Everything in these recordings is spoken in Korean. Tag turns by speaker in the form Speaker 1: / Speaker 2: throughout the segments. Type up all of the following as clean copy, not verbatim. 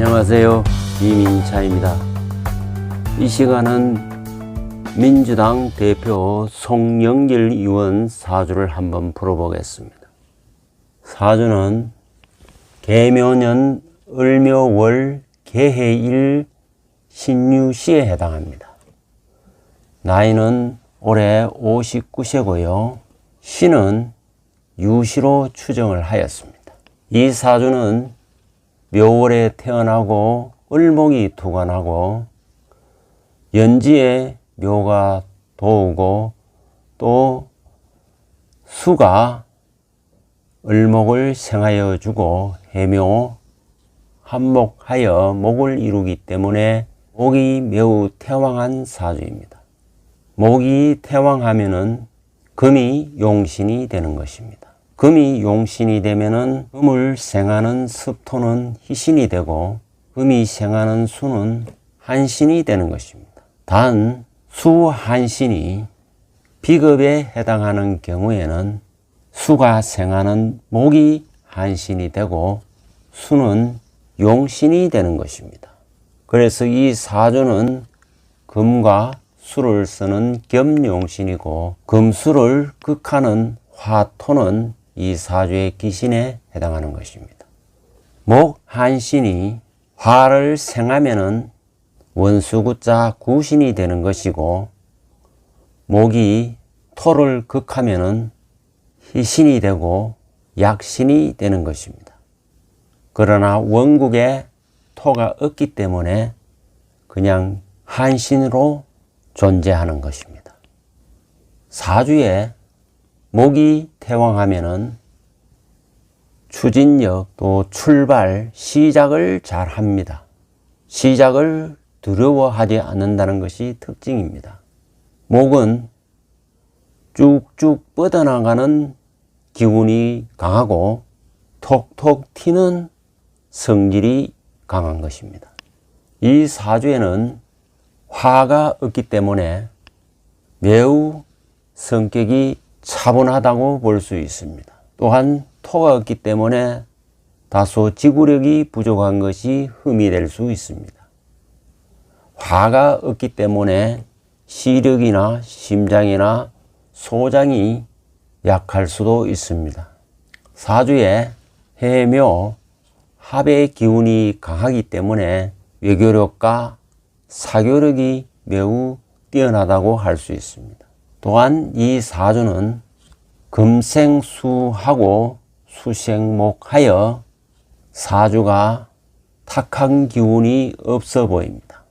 Speaker 1: 안녕하세요. 이민차입니다. 이 시간은 민주당 대표 송영길 의원 사주를 한번 풀어보겠습니다. 사주는 계묘년 을묘월 개해일 신유시에 해당합니다. 나이는 올해 59세고요. 시는 유시로 추정을 하였습니다. 이 사주는 묘월에 태어나고 을목이 투관하고 연지에 묘가 도우고 또 수가 을목을 생하여 주고 해묘 한목하여 목을 이루기 때문에 목이 매우 태왕한 사주입니다. 목이 태왕하면은 금이 용신이 되는 것입니다. 금이 용신이 되면은 금을 생하는 습토는 희신이 되고 금이 생하는 수는 한신이 되는 것입니다. 단 수한신이 비급에 해당하는 경우에는 수가 생하는 목이 한신이 되고 수는 용신이 되는 것입니다. 그래서 이 사주는 금과 수를 쓰는 겸용신이고 금수를 극하는 화토는 이 사주의 기신에 해당하는 것입니다. 목 한신이 화를 생하면은 원수구자 구신이 되는 것이고 목이 토를 극하면은 희신이 되고 약신이 되는 것입니다. 그러나 원국에 토가 없기 때문에 그냥 한신으로 존재하는 것입니다. 사주에 목이 태왕하면은 추진력 또 출발 시작을 잘 합니다. 시작을 두려워하지 않는다는 것이 특징입니다. 목은 쭉쭉 뻗어나가는 기운이 강하고 톡톡 튀는 성질이 강한 것입니다. 이 사주에는 화가 없기 때문에 매우 성격이 차분하다고 볼 수 있습니다. 또한 토가 없기 때문에 다소 지구력이 부족한 것이 흠이 될 수 있습니다. 화가 없기 때문에 시력이나 심장이나 소장이 약할 수도 있습니다. 사주에 해묘 합의 기운이 강하기 때문에 외교력과 사교력이 매우 뛰어나다고 할 수 있습니다. 또한 이 사주는 금생수하고 수생목하여 사주가 탁한 기운이 없어 보입니다.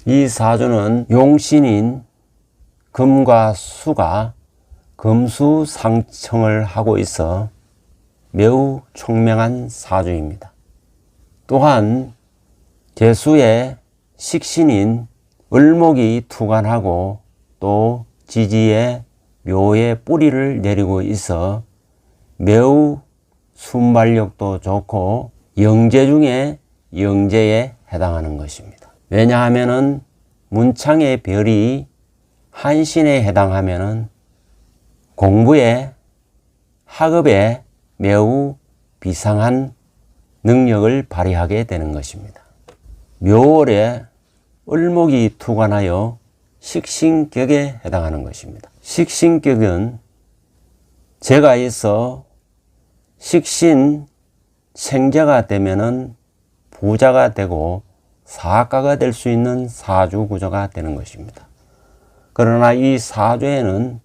Speaker 1: 이 사주는 용신인 금과 수가 금수상청을 하고 있어 매우 총명한 사주입니다. 또한 재수의 식신인 을목이 투관하고 또 지지에 묘의 뿌리를 내리고 있어 매우 순발력도 좋고 영재 중에 영재에 해당하는 것입니다. 왜냐하면은 문창의 별이 한신에 해당하면은 공부에 학업에 매우 비상한 능력을 발휘하게 되는 것입니다. 묘월에 을목이 투관하여 식신격에 해당하는 것입니다. 식신격은 재가 있어 식신 생재가 되면은 부자가 되고 사가가 될 수 있는 사주 구조가 되는 것입니다. 그러나 이 사주에는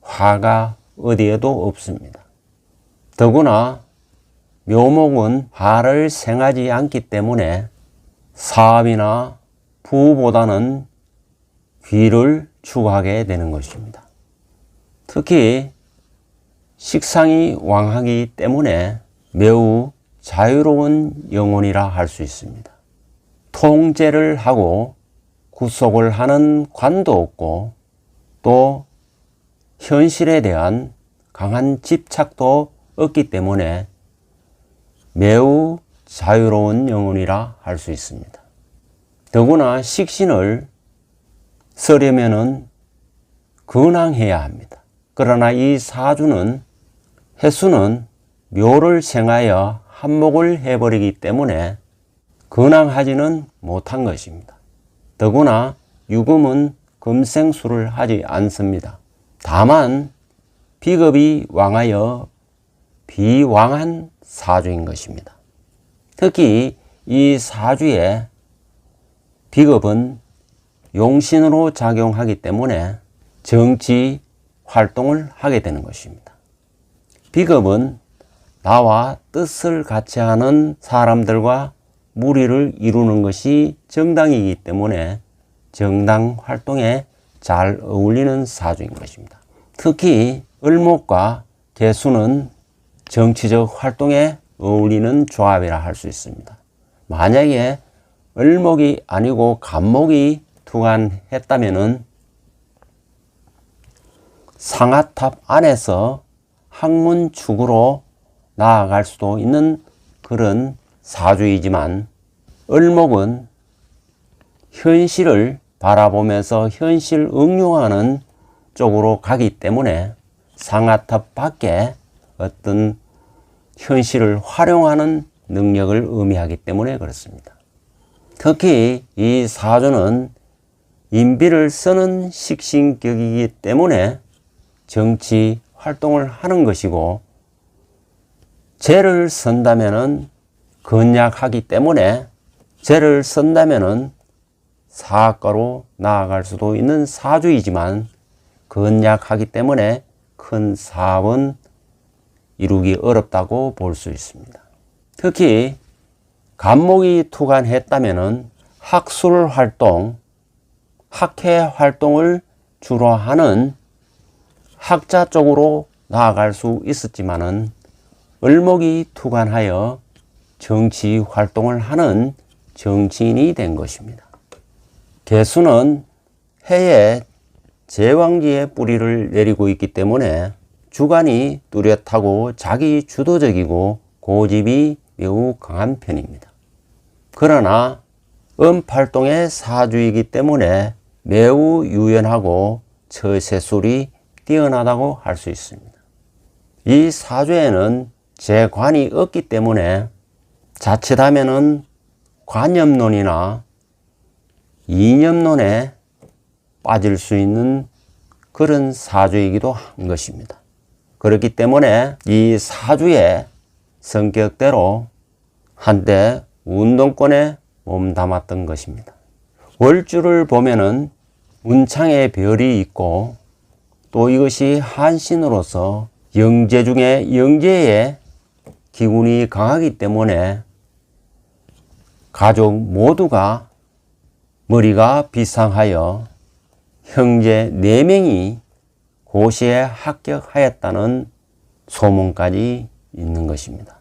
Speaker 1: 화가 어디에도 없습니다. 더구나 묘목은 화를 생하지 않기 때문에 사업이나 부보다는 귀를 추구하게 되는 것입니다. 특히 식상이 왕하기 때문에 매우 자유로운 영혼이라 할 수 있습니다. 통제를 하고 구속을 하는 관도 없고 또 현실에 대한 강한 집착도 없기 때문에 매우 자유로운 영혼이라 할 수 있습니다. 더구나 식신을 쓰려면은 근황해야 합니다. 그러나 이 사주는 해수는 묘를 생하여 한목을 해버리기 때문에 근황하지는 못한 것입니다. 더구나 유금은 금생수를 하지 않습니다. 다만 비겁이 왕하여 비왕한 사주인 것입니다. 특히 이 사주의 비겁은 용신으로 작용하기 때문에 정치 활동을 하게 되는 것입니다. 비겁은 나와 뜻을 같이 하는 사람들과 무리를 이루는 것이 정당이기 때문에 정당 활동에 잘 어울리는 사주인 것입니다. 특히 을목과 개수는 정치적 활동에 어울리는 조합이라 할 수 있습니다. 만약에 을목이 아니고 간목이 투관했다면 상아탑 안에서 학문축으로 나아갈 수도 있는 그런 사주이지만, 을목은 현실을 바라보면서 현실 응용하는 쪽으로 가기 때문에 상아탑 밖에 어떤 현실을 활용하는 능력을 의미하기 때문에 그렇습니다. 특히 이 사주는 인비를 쓰는 식신격이기 때문에 정치 활동을 하는 것이고, 재를 쓴다면은 건약하기 때문에 재를 쓴다면은 사학가로 나아갈 수도 있는 사주이지만, 건약하기 때문에 큰 사업은 이루기 어렵다고 볼 수 있습니다. 특히 간목이 투관했다면은 학술 활동, 학회 활동을 주로 하는 학자 쪽으로 나아갈 수 있었지만은, 을목이 투관하여 정치 활동을 하는 정치인이 된 것입니다. 개수는 해에 제왕기의 뿌리를 내리고 있기 때문에 주관이 뚜렷하고 자기 주도적이고 고집이 매우 강한 편입니다. 그러나 음팔동의 사주이기 때문에 매우 유연하고 처세술이 뛰어나다고 할 수 있습니다. 이 사주에는 재관이 없기 때문에 자칫하면은 관념론이나 이념론에 빠질 수 있는 그런 사주이기도 한 것입니다. 그렇기 때문에 이 사주의 성격대로 한때 운동권에 몸담았던 것입니다. 월주를 보면은 문창에 별이 있고, 또 이것이 한신으로서 영재 중에 영재의 기운이 강하기 때문에 가족 모두가 머리가 비상하여 형제 4명이 고시에 합격하였다는 소문까지 있는 것입니다.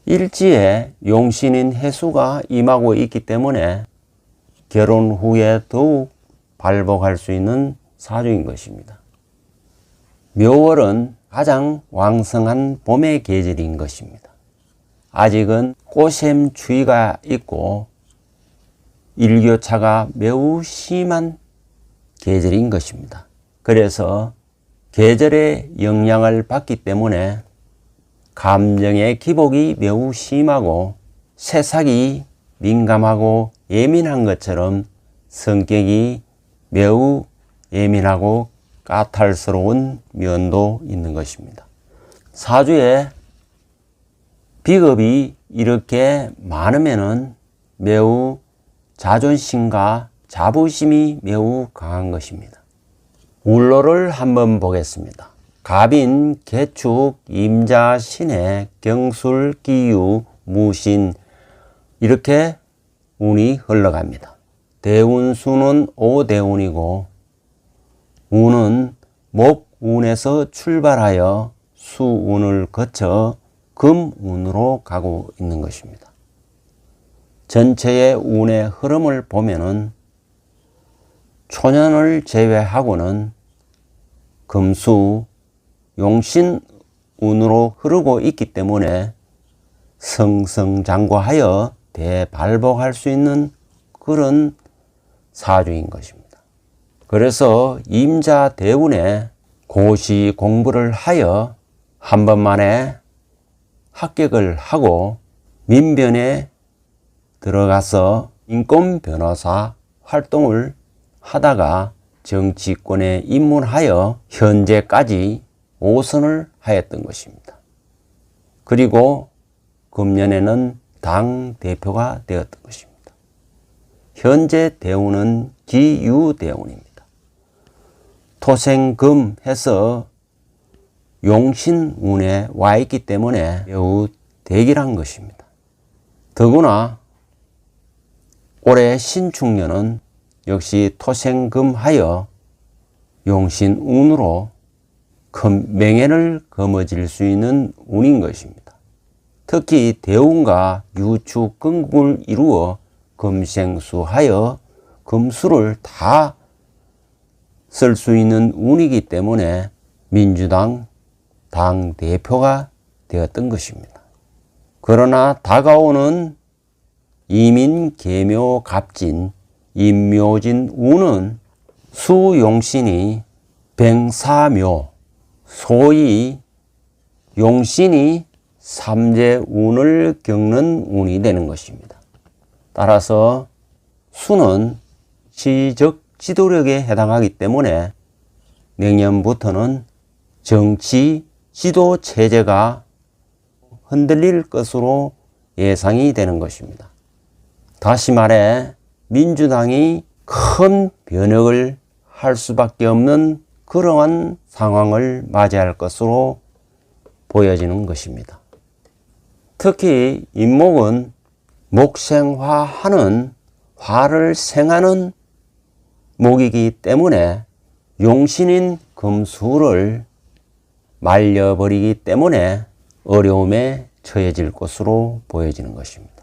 Speaker 1: 일지에 용신인 해수가 임하고 있기 때문에 결혼 후에 더욱 발복할 수 있는 사주인 것입니다. 묘월은 가장 왕성한 봄의 계절인 것입니다. 아직은 꽃샘 추위가 있고 일교차가 매우 심한 계절인 것입니다. 그래서 계절의 영향을 받기 때문에 감정의 기복이 매우 심하고 새싹이 민감하고 예민한 것처럼 성격이 매우 예민하고 까탈스러운 면도 있는 것입니다. 사주에 비겁이 이렇게 많으면은 매우 자존심과 자부심이 매우 강한 것입니다. 울로를 한번 보겠습니다. 갑인, 개축, 임자, 신해, 경술, 기유, 무신 이렇게 운이 흘러갑니다. 대운수는 오대운이고, 운은 목운에서 출발하여 수운을 거쳐 금운으로 가고 있는 것입니다. 전체의 운의 흐름을 보면은 초년을 제외하고는 금수, 용신운으로 흐르고 있기 때문에 승승장구하여 대발복할 수 있는 그런 사주인 것입니다. 그래서 임자 대운에 고시 공부를 하여 한 번만에 합격을 하고 민변에 들어가서 인권 변호사 활동을 하다가 정치권에 입문하여 현재까지 5선을 하였던 것입니다. 그리고 금년에는 당 대표가 되었던 것입니다. 현재 대운은 기유대운입니다. 토생금 해서 용신운에 와 있기 때문에 매우 대길한 것입니다. 더구나 올해 신축년은 역시 토생금하여 용신운으로 큰 명예를 거머쥘 수 있는 운인 것입니다. 특히 대운과 유축금을 이루어 금생수하여 금수를 다 쓸 수 있는 운이기 때문에 민주당 당 대표가 되었던 것입니다. 그러나 다가오는 이민, 계묘, 갑진, 임묘진 운은 수용신이 병사묘, 소위 용신이 삼재운을 겪는 운이 되는 것입니다. 따라서 수는 지적 지도력에 해당하기 때문에 내년부터는 정치 지도 체제가 흔들릴 것으로 예상이 되는 것입니다. 다시 말해 민주당이 큰 변혁을 할 수밖에 없는 그러한 상황을 맞이할 것으로 보여지는 것입니다. 특히 임목은 목생화하는 화를 생하는 목이기 때문에 용신인 금수를 말려버리기 때문에 어려움에 처해질 것으로 보여지는 것입니다.